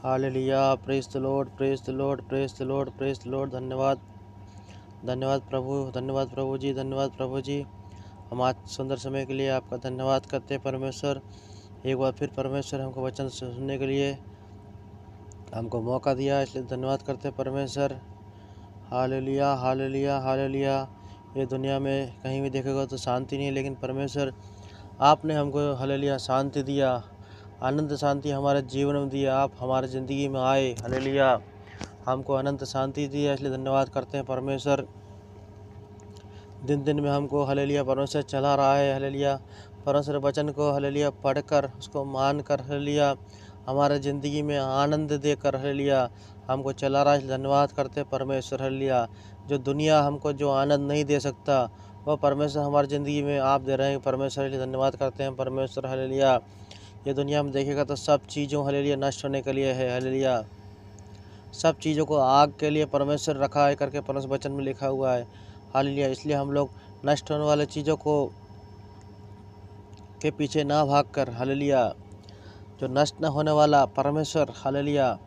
Hallelujah. Praise the Lord, praise the Lord, praise the Lord, praise the Lord. धन्यवाद, धन्यवाद प्रभु, धन्यवाद प्रभु जी, धन्यवाद प्रभु जी। हम आज सुंदर समय के लिए आपका धन्यवाद करते हैं परमेश्वर। एक बार फिर परमेश्वर हमको वचन सुनने के लिए हमको मौका दिया, इसलिए धन्यवाद करते हैं परमेश्वर। Hallelujah, hallelujah, hallelujah. ये दुनिया में कहीं भी देखेगा तो शांति नहीं है, लेकिन परमेश्वर आपने हमको हालेलुया शांति दिया, अनंत शांति हमारे जीवन में दिया। आप हमारे ज़िंदगी में आए, हालेलुया, हमको अनंत शांति दिया, इसलिए धन्यवाद करते हैं परमेश्वर। दिन दिन में हमको हालेलुया परमेश्वर चला रहा है, हालेलुया परमेश्वर वचन को हालेलुया पढ़कर उसको मानकर हालेलुया हमारे ज़िंदगी में आनंद देकर हालेलुया हमको चला रहा है, इसलिए धन्यवाद करते हैं परमेश्वर। हालेलुया जो दुनिया हमको जो आनंद नहीं दे सकता वो परमेश्वर हमारी ज़िंदगी में आप दे रहे हैं परमेश्वर, इसलिए धन्यवाद करते हैं परमेश्वर। हालेलुया ये दुनिया में देखेगा तो सब चीज़ों हालेलुया नष्ट होने के लिए है, हालेलुया सब चीज़ों को आग के लिए परमेश्वर रखा है करके परमेश्वर वचन में लिखा हुआ है, हालेलुया। इसलिए हम लोग नष्ट होने वाले चीज़ों को के पीछे ना भागकर हालेलुया जो नष्ट न होने वाला परमेश्वर, हालेलुया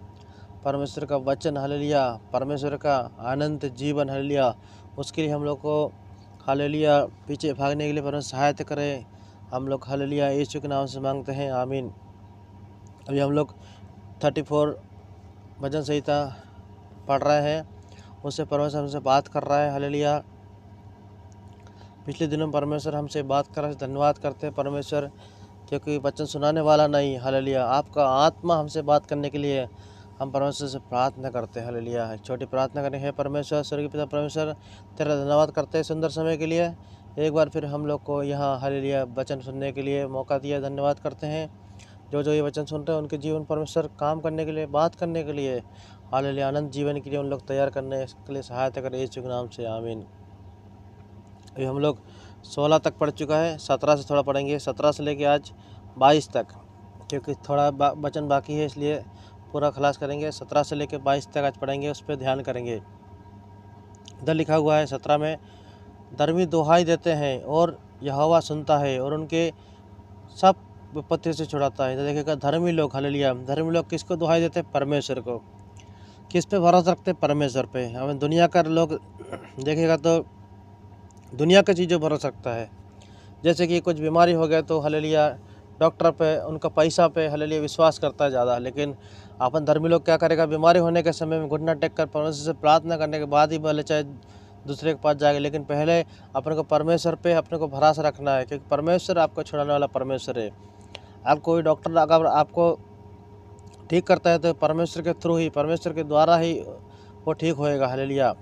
परमेश्वर का वचन, हालेलुया परमेश्वर का अनंत जीवन, हालेलुया उसके लिए हम लोग को हालेलुया पीछे भागने के लिए परमेश्वर सहायता करें। हम लोग हालेलुया यीशु के नाम से मांगते हैं, आमीन। अभी हम लोग 34 भजन संहिता पढ़ रहे हैं, उससे परमेश्वर हमसे बात कर रहा है, हालेलुया। पिछले दिनों परमेश्वर हमसे बात कर रहा है, धन्यवाद करते हैं परमेश्वर, क्योंकि वचन सुनाने वाला नहीं, हालेलुया आपका आत्मा हमसे बात करने के लिए हम परमेश्वर से प्रार्थना करते हैं, हालेलुया। एक छोटी प्रार्थना करें, है परमेश्वर स्वर्गीय पिता परमेश्वर, तेरा धन्यवाद करते हैं सुंदर समय के लिए। एक बार फिर हम लोग को यहाँ हालेलुया वचन सुनने के लिए मौका दिया, धन्यवाद करते हैं। जो ये वचन सुन रहे हैं उनके जीवन परमेश्वर काम करने के लिए, बात करने के लिए, हालेलुया अनंत जीवन के लिए उन लोग तैयार करने के लिए सहायता करें यीशु के नाम से, आमीन। अभी हम लोग 16 तक पढ़ चुका है, 17 से थोड़ा पढ़ेंगे, 17 से लेके आज 22 तक, क्योंकि थोड़ा वचन बाकी है इसलिए पूरा खलास करेंगे। 17 से लेके 22 तक आज पढ़ेंगे, उस पर ध्यान करेंगे। इधर लिखा हुआ है 17 में, धर्मी दुहाई देते हैं और यहोवा सुनता है और उनके सब विपत्ति से छुड़ाता है। तो देखिएगा धर्मी लोग, हालेलुया धर्मी लोग किसको दुहाई देते हैं? परमेश्वर को। किस पे भरोसा रखते हैं? परमेश्वर पे। हमें दुनिया का लोग देखेगा तो दुनिया की चीज़ों पर भरोसा रखता है, जैसे कि कुछ बीमारी हो गया तो हालेलुया डॉक्टर पे, उनका पैसा पे हालेलुया विश्वास करता है ज़्यादा। लेकिन अपन धर्मी लोग क्या करेगा? बीमारी होने के समय में घुटना टेक कर परमेश्वर से प्रार्थना करने के बाद ही भले चाहे दूसरे के पास जाएगा, लेकिन पहले अपने को परमेश्वर पे अपने को भरोसा रखना है, क्योंकि परमेश्वर आपको छुड़ाने वाला परमेश्वर है। आप कोई डॉक्टर अगर आपको ठीक करता है तो परमेश्वर के थ्रू ही, परमेश्वर के द्वारा ही वो ठीक होएगा, हालेलुया।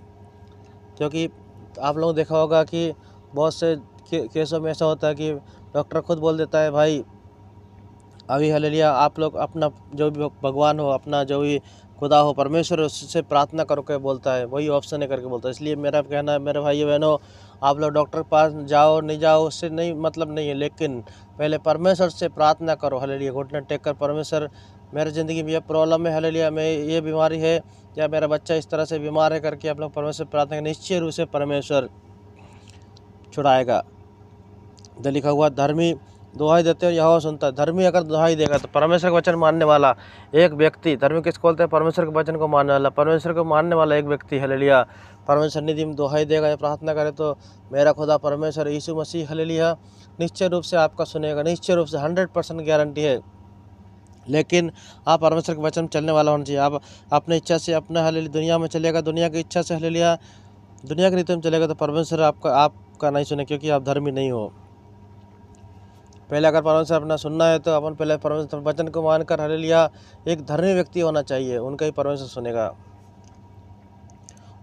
क्योंकि आप लोगों ने देखा होगा कि बहुत से केसों में ऐसा होता है कि डॉक्टर खुद बोल देता है, भाई अभी हालेलुया आप लोग अपना जो भी भगवान हो, अपना जो भी खुदा हो, परमेश्वर उससे प्रार्थना करो के बोलता है, वही ऑप्शन है करके बोलता है। इसलिए मेरा कहना है मेरे भाई बहनों, आप लोग डॉक्टर के पास जाओ नहीं जाओ उससे नहीं मतलब नहीं है, लेकिन पहले परमेश्वर से प्रार्थना करो, हालेलुया घुटने टेक कर, परमेश्वर मेरे ज़िंदगी में ये प्रॉब्लम है, हालेलुया मैं ये बीमारी है या मेरा बच्चा इस तरह से बीमार है करके आप लोग परमेश्वर प्रार्थना करें, निश्चय रूप से परमेश्वर छुड़ाएगा। इधर लिखा हुआ धर्मी दुहाई देते हैं यहोवा सुनता है। धर्मी अगर दुहाई देगा तो परमेश्वर का वचन मानने वाला एक व्यक्ति, धर्मी किसको बोलते हैं? परमेश्वर के वचन को मानने वाला, परमेश्वर को मानने वाला एक व्यक्ति, हालेलुया परमेश्वर निधि में दुहाई देगा या प्रार्थना करे तो मेरा खुदा परमेश्वर यीशु मसीह हालेलुया निश्चय रूप से आपका सुनेगा, निश्चय रूप से 100% गारंटी है। लेकिन आप परमेश्वर के वचन में चलने वाला होना चाहिए। आप अपनी इच्छा से अपना हालेलुया दुनिया में चलेगा, दुनिया की इच्छा से हालेलुया दुनिया की रीति में चलेगा तो परमेश्वर आपका नहीं सुने, क्योंकि आप धर्मी नहीं हो। पहले अगर परमेश्वर अपना सुनना है तो अपन पहले परमेश्वर वचन को मानकर हालेलुया एक धर्मी व्यक्ति होना चाहिए, उनका ही परमेश्वर सुनेगा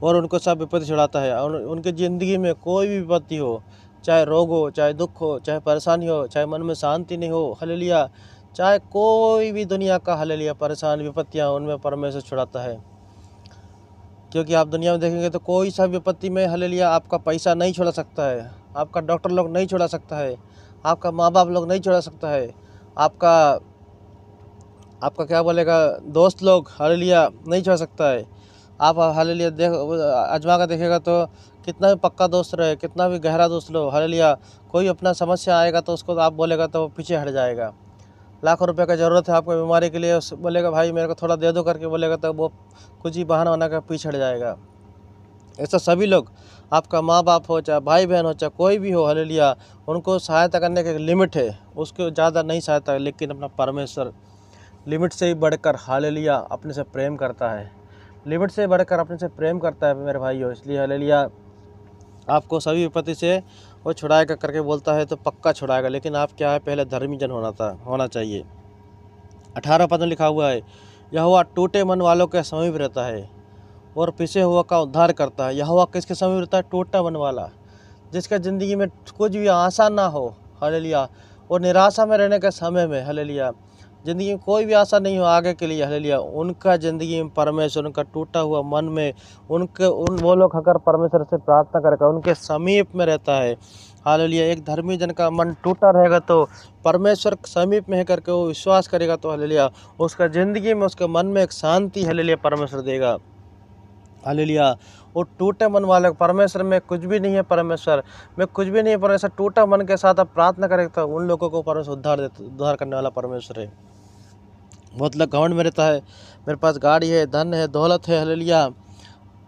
और उनको सब विपत्ति छुड़ाता है। और उनकी ज़िंदगी में कोई भी विपत्ति हो, चाहे रोग हो, चाहे दुख हो, चाहे परेशानी हो, चाहे मन में शांति नहीं हो, हालेलुया चाहे कोई भी दुनिया का हालेलुया परेशान विपत्तियाँ, उनमें परमेश्वर छुड़ाता है। क्योंकि आप दुनिया में देखेंगे तो कोई सा विपत्ति में हालेलुया आपका पैसा नहीं छुड़ा सकता है, आपका डॉक्टर लोग नहीं छुड़ा सकता है, आपका माँ बाप लोग नहीं छुड़ा सकता है, आपका क्या बोलेगा दोस्त लोग हालेलुया नहीं छुड़ा सकता है। आप हालेलुया आजमा कर देखेगा तो कितना भी पक्का दोस्त रहे, कितना भी गहरा दोस्त लो, हालेलुया कोई अपना समस्या आएगा तो उसको आप बोलेगा तो वो पीछे हट जाएगा। लाखों रुपए का ज़रूरत है आपको बीमारी के लिए, बोलेगा भाई मेरे को थोड़ा दे दो करके बोलेगा, तो वो कुछ ही बहाना बना कर पीछे हट जाएगा। ऐसा सभी लोग, आपका माँ बाप हो, चाहे भाई बहन हो, चाहे कोई भी हो, हालेलुया, उनको सहायता करने की एक लिमिट है, उसके ज़्यादा नहीं सहायता। लेकिन अपना परमेश्वर लिमिट से ही बढ़कर, हालेलुया, अपने से प्रेम करता है, लिमिट से बढ़कर अपने से प्रेम करता है मेरे भाइयों। इसलिए हालेलुया, आपको सभी विपत्ति से वो छुड़ाएगा करके बोलता है, तो पक्का छुड़ाएगा। लेकिन आप क्या है, पहले धर्मी जन होना चाहिए। 18 पद में लिखा हुआ है, यहोवा टूटे मन वालों के समीप रहता है और पिसे हुआ का उद्धार करता है। यहोवा किसके समीप रहता है? टूटा मन वाला, जिसका ज़िंदगी में कुछ भी आशा ना हो, हालेलुया, और निराशा में रहने के समय में, हालेलुया, ज़िंदगी में कोई भी आशा नहीं हो आगे के लिए, हालेलुया, उनका ज़िंदगी में परमेश्वर, उनका टूटा हुआ मन में, वो लोग अगर परमेश्वर से प्रार्थना करेगा, उनके समीप में रहता है, हालेलुया। एक धर्मी जन का मन टूटा रहेगा तो परमेश्वर समीप में है करके वो विश्वास करेगा, तो हालेलुया, उसका ज़िंदगी में, उसके मन में एक शांति, हालेलुया, परमेश्वर देगा, हालेलुया। वो टूटे मन वाले, परमेश्वर में कुछ भी नहीं है, परमेश्वर में कुछ भी नहीं है, परमेश्वर टूटा मन के साथ आप प्रार्थना करें तो उन लोगों को परमेश्वर उद्धार करने वाला परमेश्वर है। बहुत लोग घमंड में रहता है, मेरे पास गाड़ी है, धन है, दौलत है, हालेलुया,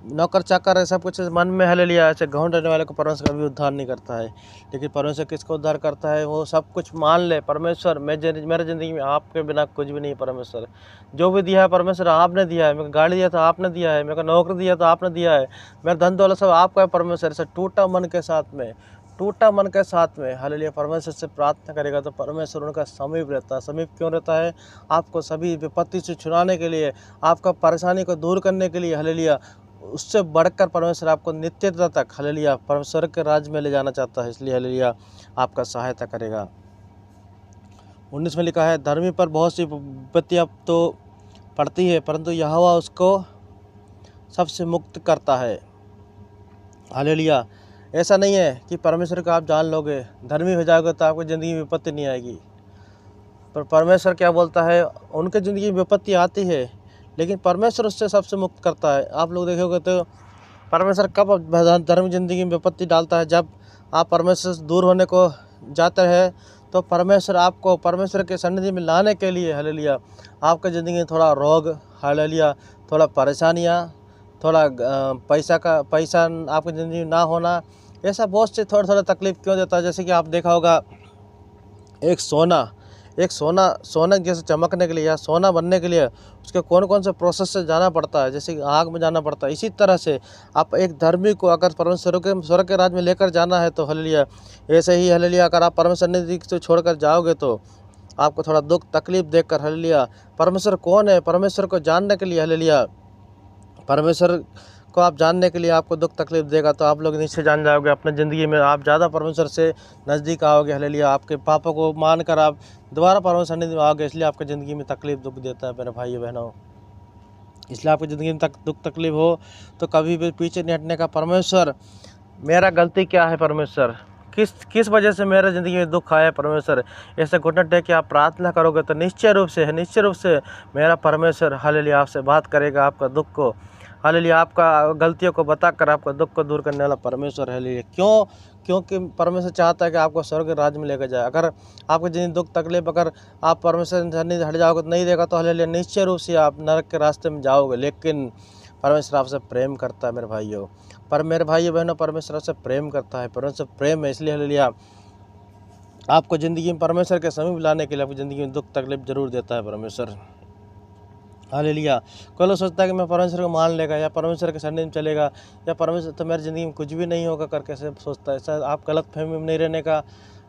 नौकर चाकर है, सब कुछ मन में, हालेलुया, ऐसे घमंड रहने वाले को परमेश्वर कभी उद्धार नहीं करता है। लेकिन परमेश्वर किसको उद्धार करता है? वो सब कुछ मान ले, परमेश्वर मेरे ज़िंदगी में आपके बिना कुछ भी नहीं, परमेश्वर जो भी दिया है परमेश्वर आपने दिया है, मेरे को गाड़ी दिया तो आपने दिया है, मेरे को नौकरी दिया तो आपने दिया है, मेरा धन दौलत सब आपका है परमेश्वर। ऐसे टूटा मन के साथ में, हालेलुया, परमेश्वर से प्रार्थना करेगा तो परमेश्वर उनका समीप रहता है। समीप क्यों रहता है? आपको सभी विपत्ति से छुड़ाने के लिए, आपका परेशानी को दूर करने के लिए, हालेलुया। उससे बढ़कर परमेश्वर आपको नित्यता तक, हालेलुया, परमेश्वर के राज्य में ले जाना चाहता है। इसलिए हालेलुया, आपका सहायता करेगा। 19 में लिखा है, धर्मी पर बहुत सी विपत्तियां तो पड़ती है, परंतु यहोवा उसको सबसे मुक्त करता है। हालेलुया। ऐसा नहीं है कि परमेश्वर को आप जान लोगे, धर्मी हो जाओगे तो आपकी ज़िंदगी में विपत्ति नहीं आएगी। पर परमेश्वर क्या बोलता है? उनके ज़िंदगी में विपत्ति आती है, लेकिन परमेश्वर उससे सबसे मुक्त करता है। आप लोग देखोगे तो परमेश्वर कब धर्म ज़िंदगी में विपत्ति डालता है? जब आप परमेश्वर से दूर होने को जाते हैं, तो परमेश्वर आपको परमेश्वर के सन्निधि में लाने के लिए, हालेलुया, आपके ज़िंदगी में थोड़ा रोग, हालेलुया, थोड़ा परेशानियाँ, थोड़ा पैसा आपकी ज़िंदगी में ना होना, ऐसा बहुत से थोड़ा तकलीफ क्यों देता है? जैसे कि आप देखा होगा, एक सोना जैसे चमकने के लिए या सोना बनने के लिए उसके कौन से प्रोसेस से जाना पड़ता है, जैसे कि आग में जाना पड़ता है। इसी तरह से आप एक धर्मी को अगर परमेश्वर के राज्य में लेकर जाना है तो हालेलुया, ऐसे ही हालेलुया, अगर आप परमेश्वर निधि से छोड़कर जाओगे तो आपको थोड़ा दुख तकलीफ देखकर, हालेलुया, परमेश्वर कौन है, परमेश्वर को जानने के लिए, हालेलुया, परमेश्वर को आप जानने के लिए आपको दुख तकलीफ देगा, तो आप लोग निश्चय जान जाओगे अपने ज़िंदगी में आप ज़्यादा परमेश्वर से नज़दीक आओगे, हालेलुया, आपके पापों को मानकर आप दोबारा परमेश्वर निधि में आओगे। इसलिए आपकी ज़िंदगी में तकलीफ दुख देता है मेरे भाइयों बहनों। इसलिए आपकी ज़िंदगी में दुख तकलीफ हो तो कभी भी पीछे नहीं हटने का। परमेश्वर, मेरा गलती क्या है परमेश्वर, किस वजह से मेरे ज़िंदगी में दुख आया परमेश्वर, ऐसे घुटने टेक के आप प्रार्थना करोगे तो निश्चय रूप से मेरा परमेश्वर, हालेलुया, आपसे बात करेगा, आपका दुख को, हालेलुया, आपका गलतियों को बताकर आपका दुख को दूर करने वाला परमेश्वर, हालेलुया। क्योंकि परमेश्वर चाहता है कि आपको स्वर्ग के राज्य में लेकर जाए। अगर आपके जिन दुख तकलीफ, अगर आप परमेश्वर से हट जाओगे तो नहीं देगा, तो हालेलुया, निश्चय रूप से आप नरक के रास्ते में जाओगे। लेकिन परमेश्वर आपसे प्रेम करता है मेरे भाइयों, मेरे भाइयों बहनों, परमेश्वर आपसे प्रेम करता है, परमेश्वर प्रेम है। इसलिए हालेलुया, आपको ज़िंदगी में परमेश्वर के समीप लाने के लिए आपकी ज़िंदगी में दुख तकलीफ जरूर देता है परमेश्वर, हालेलुया। कोई लोग सोचता है कि मैं परमेश्वर को मान लेगा या परमेश्वर के सन्निधि में चलेगा या परमेश्वर तो मेरी ज़िंदगी में कुछ भी नहीं होगा करके से सोचता है। ऐसा आप गलत फहमी में नहीं रहने का,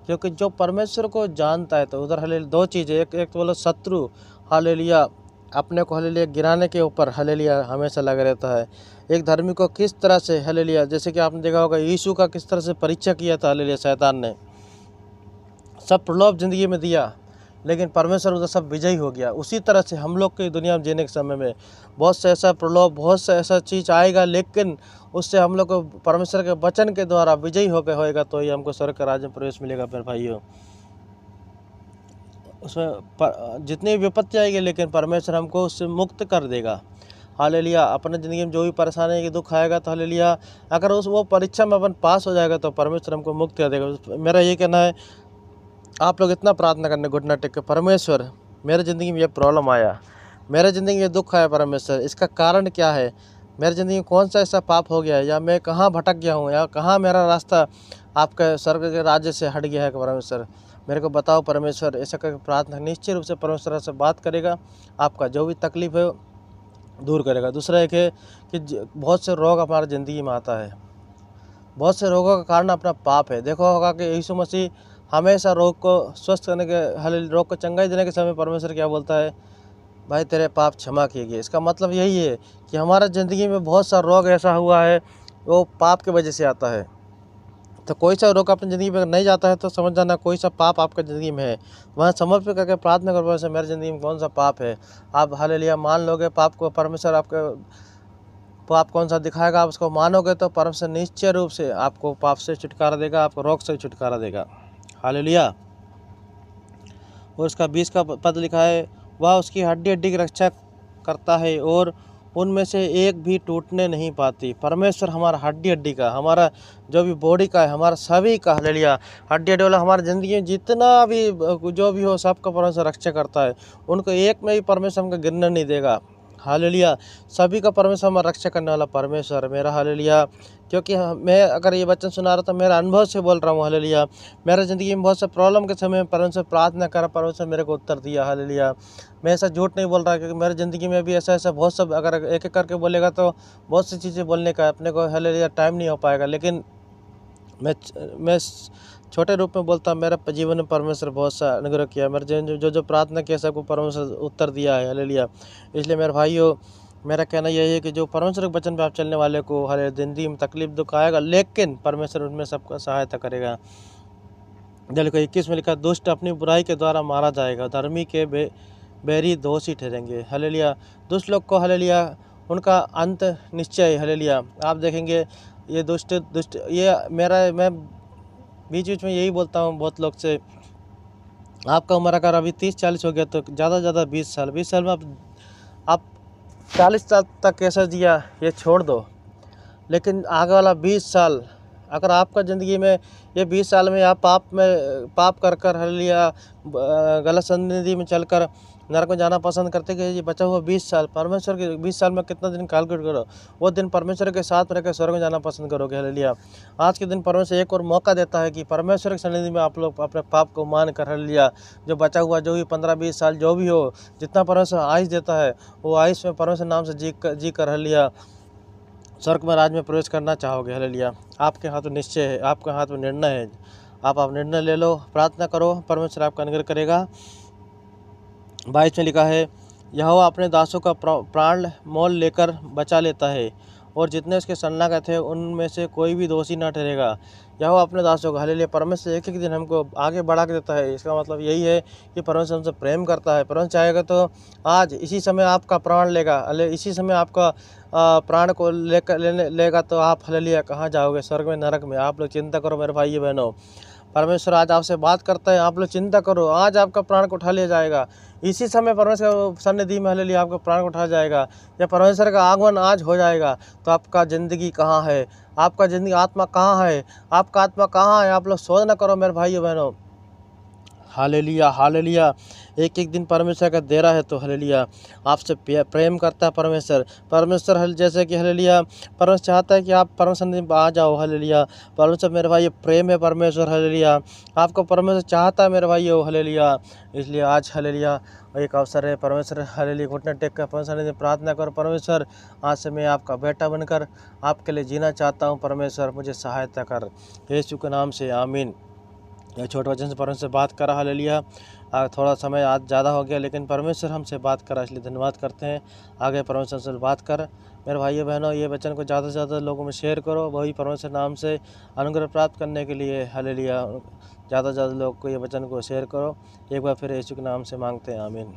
क्योंकि जो परमेश्वर को जानता है तो उधर हालेलुया दो चीज़ें, एक तो बोलो शत्रु, हालेलुया, अपने को हालेलुया गिराने के ऊपर, हालेलुया, हमेशा लगा रहता है। एक धर्मी को किस तरह से, हालेलुया, जैसे कि आपने देखा होगा यीशु का किस तरह से परीक्षा किया था, हालेलुया, शैतान ने सब प्रलोभ ज़िंदगी में दिया, लेकिन परमेश्वर उधर सब विजयी हो गया। उसी तरह से हम लोग की दुनिया में जीने के समय में बहुत से ऐसा प्रलोभ, बहुत से ऐसा चीज़ आएगा, लेकिन उससे हम लोग को परमेश्वर के वचन के द्वारा विजयी होएगा तो ही हमको स्वर्ग का राज्य में प्रवेश मिलेगा मेरे भाइयों। उसमें जितनी विपत्ति आएगी, लेकिन परमेश्वर हमको उससे मुक्त कर देगा, हालेलुया। अपने ज़िंदगी में जो भी परेशानी की दुख आएगा तो हालेलुया, अगर वो परीक्षा में अपन पास हो जाएगा तो परमेश्वर हमको मुक्त कर देगा। मेरा ये कहना है, आप लोग इतना प्रार्थना करने घुटना टेक के, परमेश्वर मेरे ज़िंदगी में ये प्रॉब्लम आया, मेरे ज़िंदगी में ये दुख आया परमेश्वर, इसका कारण क्या है, मेरी ज़िंदगी में कौन सा ऐसा पाप हो गया है, या मैं कहाँ भटक गया हूँ, या कहाँ मेरा रास्ता आपके स्वर्ग के राज्य से हट गया है परमेश्वर, मेरे को बताओ परमेश्वर। ऐसा करके प्रार्थना निश्चित रूप से परमेश्वर से बात करेगा, आपका जो भी तकलीफ़ है दूर करेगा। दूसरा एक है कि बहुत से रोग हमारी ज़िंदगी में आता है, बहुत से रोगों का कारण अपना पाप है। देखो होगा कि यीशु मसीह हमेशा रोग को स्वस्थ करने के, रोग को चंगाई देने के समय परमेश्वर क्या बोलता है, भाई तेरे पाप क्षमा किए गए। इसका मतलब यही है कि हमारा ज़िंदगी में बहुत सा रोग ऐसा हुआ है वो पाप की वजह से आता है। तो कोई सा रोग अपनी ज़िंदगी में नहीं जाता है तो समझ जाना कोई सा पाप आपकी ज़िंदगी में है। वहाँ समर्पित करके प्रार्थना करो, वैसे मेरी ज़िंदगी में कौन सा पाप है। आप हालेलुया मान लोगे पाप को, परमेश्वर आपके पाप कौन सा दिखाएगा, आप उसको मानोगे तो परमेश्वर निश्चय रूप से आपको पाप से छुटकारा देगा, आपको रोग से छुटकारा देगा। हालेलुया। और उसका 20 का पद लिखा है, वह उसकी हड्डी हड्डी की रक्षा करता है और उनमें से एक भी टूटने नहीं पाती। परमेश्वर हमारा हड्डी हड्डी का, हमारा जो भी बॉडी का है, हमारा सभी का हालेलुया हड्डी हड्डी वाला हमारी ज़िंदगी में जितना भी जो भी हो सबका परमेश्वर रक्षा करता है। उनको एक में भी परमेश्वर हमको गिरने नहीं देगा। हालेलुया। सभी का परमेश्वर हमारा रक्षा करने वाला परमेश्वर मेरा। हालेलुया। क्योंकि मैं अगर ये वचन सुना रहा तो मेरा अनुभव से बोल रहा हूँ। हालेलुया। मेरे ज़िंदगी में बहुत से प्रॉब्लम के समय परमेश्वर प्रार्थना करा, परमेश्वर मेरे को उत्तर दिया। हालेलुया। मैं ऐसा झूठ नहीं बोल रहा, क्योंकि मेरी ज़िंदगी में भी ऐसा बहुत सब, अगर एक एक करके बोलेगा तो बहुत सी चीज़ें बोलने का अपने को हालेलुया टाइम नहीं हो पाएगा। लेकिन मैं छोटे रूप में बोलता हूँ, मेरे जीवन में परमेश्वर बहुत सा अनुग्रह किया, मेरे जीवन जो जो प्रार्थना किया सबको परमेश्वर उत्तर दिया है। हालेलुया। इसलिए मेरे भाइयों, मेरा कहना यही है कि जो परमेश्वर के वचन पे आप चलने वाले को हर ज़िंदगी में तकलीफ दुख आएगा, लेकिन परमेश्वर उनमें सबका सहायता करेगा। देखो 21 में लिखा, दुष्ट अपनी बुराई के द्वारा मारा जाएगा, धर्मी के बैरी दोषी ठहरेंगे। हालेलुया। दुष्ट लोग को हालेलुया उनका अंत निश्चय है। हालेलुया। आप देखेंगे ये दुष्ट ये मैं बीच बीच में यही बोलता हूँ बहुत लोग से, आपका उम्र अगर अभी 30-40 हो गया तो ज़्यादा से ज़्यादा 20 साल में आप 40 साल तक कैसा जिया ये छोड़ दो, लेकिन आगे वाला 20 साल अगर आपका ज़िंदगी में ये 20 साल में आप पाप कर कर हालेलुया गलत संनिधि में चलकर नरक में जाना पसंद करते कि ये बचा हुआ 20 साल परमेश्वर के 20 साल में कितना दिन कैलकुलेट करो, वो दिन परमेश्वर के साथ रहकर स्वर्ग में जाना पसंद करोगे। हालेलुया। आज के दिन परमेश्वर एक और मौका देता है कि परमेश्वर की सन्निधि में आप लोग अपने पाप को मान कर हालेलुया जो बचा हुआ जो भी 15-20 साल जो भी हो, जितना परमेश्वर आयुष देता है वो आयुष में परमेश्वर नाम से जी कर हालेलुया स्वर्ग में राज में प्रवेश करना चाहोगे। हालेलुया। आपके हाथ में निश्चय है, आपके हाथ में निर्णय है। आप निर्णय ले लो, प्रार्थना करो, परमेश्वर आपका अनुग्रह करेगा। 22 में लिखा है, यहोवा अपने दासों का प्राण मोल लेकर बचा लेता है और जितने उसके शरणागत थे उनमें से कोई भी दोषी ना ठहरेगा। यहोवा अपने दासों को हालेलुया परमेश्वर एक एक दिन हमको आगे बढ़ा के देता है। इसका मतलब यही है कि परमेश्वर हमसे प्रेम करता है। परमेश्वर चाहेगा तो आज इसी समय आपका प्राण लेगा, इसी समय आपका प्राण को लेगा तो आप हालेलुया कहाँ जाओगे? स्वर्ग में, नरक में। आप लोग चिंता करो मेरे भाई बहनों, परमेश्वर आज आपसे बात करता है। आप लोग चिंता करो, आज आपका प्राण को उठा लिया जाएगा। इसी समय परमेश्वर सन्निधि में हालेलुया आपका प्राण को उठा जाएगा। जब परमेश्वर का आगमन आज हो जाएगा तो आपका ज़िंदगी कहाँ है, आपका ज़िंदगी आत्मा कहाँ है, आपका आत्मा कहाँ है? आप लोग सोच न करो मेरे भाइयों बहनों। Hallelujah hallelujah. एक एक दिन परमेश्वर का दे रहा है तो हालेलुया आपसे प्रेम करता है परमेश्वर जैसे कि हालेलुया परमेश्वर चाहता है कि आप परमेश्वर में आ जाओ। हालेलुया। परमेश्वर मेरे भाई प्रेम है परमेश्वर। हालेलुया। आपको परमेश्वर चाहता है मेरे भाई हालेलुया। इसलिए आज हालेलुया एक अवसर है, परमेश्वर हालेलुया घुटने टेक कर परमेश्वर ने प्रार्थना करो, परमेश्वर आज से मैं आपका बेटा बनकर आपके लिए जीना चाहता हूँ। परमेश्वर मुझे सहायता कर, यीशु के नाम से आमीन। यह छोटे वचन से परमेश्वर से बात करा। हालेलुया। थोड़ा समय आज ज़्यादा हो गया, लेकिन परमेश्वर हमसे बात करा, इसलिए धन्यवाद करते हैं। आगे परमेश्वर से बात कर मेरे भाइयों बहनों, ये वचन को ज़्यादा से ज़्यादा लोगों में शेयर करो, वही परमेश्वर नाम से अनुग्रह प्राप्त करने के लिए। हालेलुया। ज़्यादा से ज़्यादा लोग को ये वचन को शेयर करो। एक बार फिर यीशु के नाम से मांगते हैं, आमीन।